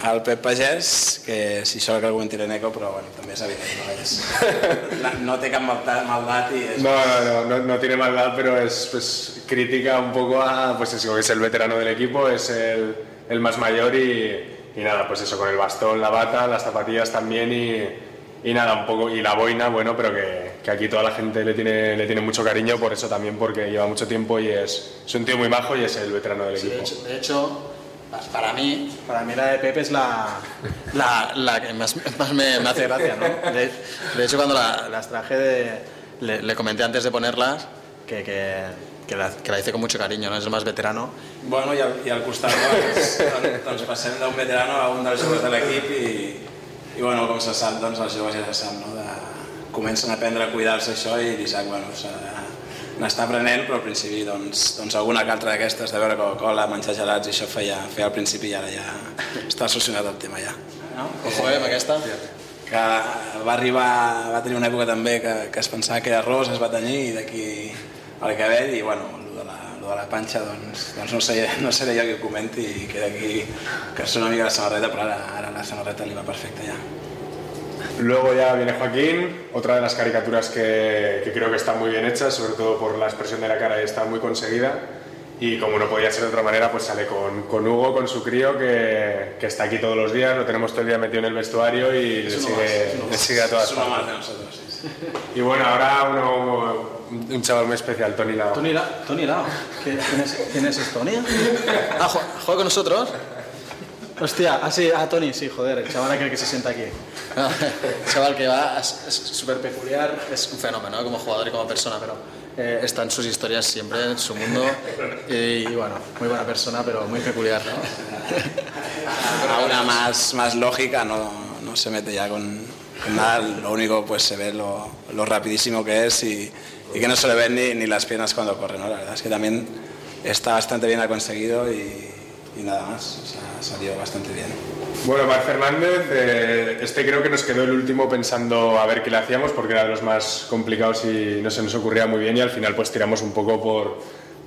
el Pep Pagès, que si això que algú en tira Neko, però bueno, també és evident, no té cap maldad y es... No tiene maldad, pero es crítica un poco a, pues eso, que es el veterano del equipo, es el más mayor y nada, pues eso, con el bastón, la bata, las zapatillas también y nada, un poco, y la boina, bueno, pero que aquí toda la gente le tiene mucho cariño, por eso también, porque lleva mucho tiempo y es un tío muy majo y es el veterano del equipo. De hecho, para mí la de Pepe es la que más me hace gracia, ¿no? De hecho, cuando las traje, le comenté antes de ponerlas que la hice con mucho cariño, no? Es el más veterano. Bueno, i al costat doncs passem d'un veterano a un dels joves de l'equip i bueno, com se sap, doncs els joves ja se sap, no? Comencen a aprendre a cuidar-se això i l'Isaac, bueno, n'està aprenent, però al principi doncs alguna que altra d'aquestes de beure Coca-Cola, menjar gelats i això feia al principi i ara ja està solucionat el tema ja. Ojo, amb aquesta. Que va tenir una època també que es pensava que era ros, es va tenyir i d'aquí al cabell i bueno, lo de la panxa doncs no seré jo qui ho comenti i queda aquí que és una mica la samarreta, però ara la samarreta li va perfecta ya. Luego ya viene Joaquín, otra de las caricaturas que creo que está muy bien hecha, sobre todo por la expresión de la cara y está muy conseguida. Y como no podía ser de otra manera, pues sale con Hugo, con su crío, que está aquí todos los días, lo tenemos todo el día metido en el vestuario y le sigue a todas partes. Y bueno, ahora un chaval muy especial, Toni Lao. Toni Lao. ¿Quién es Toni? Ah, ¿juega con nosotros? Hostia, Toni, sí, joder, el chaval aquel que se sienta aquí. El chaval que va, es súper peculiar, es un fenómeno, ¿no? Como jugador y como persona, pero está en sus historias siempre, en su mundo y bueno, muy buena persona, pero muy peculiar, ¿no? A una más lógica, no se mete ya con nada, lo único pues se ve lo rapidísimo que es y que no se le ven ni las piernas cuando corre, ¿no? La verdad es que también está bastante bien conseguido y nada más, o sea, ha salido bastante bien. Bueno, Marc Fernández, este creo que nos quedó el último pensando a ver qué le hacíamos porque era de los más complicados y no se nos ocurría muy bien y al final pues tiramos un poco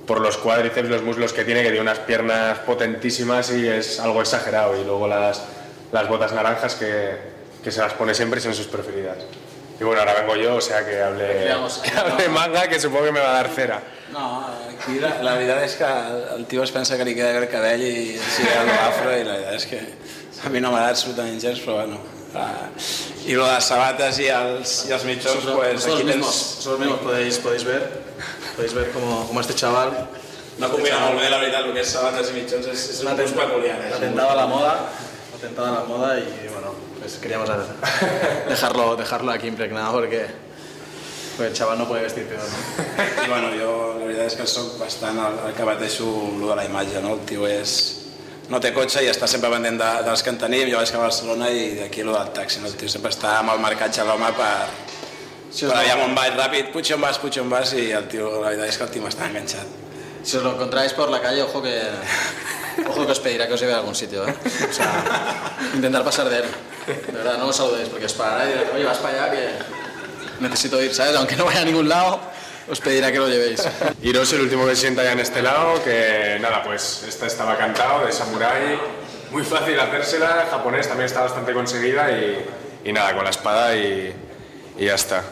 por los cuádriceps, los muslos que tiene unas piernas potentísimas y es algo exagerado y luego las botas naranjas que se las pone siempre y son sus preferidas. Y bueno, ahora vengo yo, o sea que hable manga, que supongo que me va a dar cera. No, aquí la veritat és que el tio es pensa que li queda el cabell i sigue l'afro i la veritat és que a mi no m'agrada absolutament gens, però bueno. Y lo de las sabatas y los mitjons, pues aquí tens... Vosotros mismos podéis ver como este chaval... No combina molt bé, la veritat, el que és sabates i mitjons és un gust peculiar. Atentado a la moda y bueno, pues queríamos dejarlo aquí impregnado porque el chaval no puede vestir peor, ¿no? I bueno, jo la veritat és que soc bastant el que bateixo lo de la imatge, no? El tio no té cotxe i està sempre pendent dels que en tenim, jo vaig a Barcelona i d'aquí lo del taxi, no? El tio sempre està amb el marcatge a l'home per aviam on vaig ràpid, puig on vas i el tio, la veritat és que el tio m'està enganxat. Si os lo encontráis por la calle, ojo que os pedirá que os lleve a algún sitio, ¿eh? O sea, intentar pasar de él. De verdad, no os saludéis porque os parará y dirá, oye, vas para allá que necesito ir, ¿sabes? Aunque no vaya a ningún lado, os pedirá que lo llevéis. Iros, el último que se sienta ya en este lado, que nada, pues esta estaba cantado, de samurái, muy fácil hacérsela, japonés también está bastante conseguida y nada, con la espada y ya está.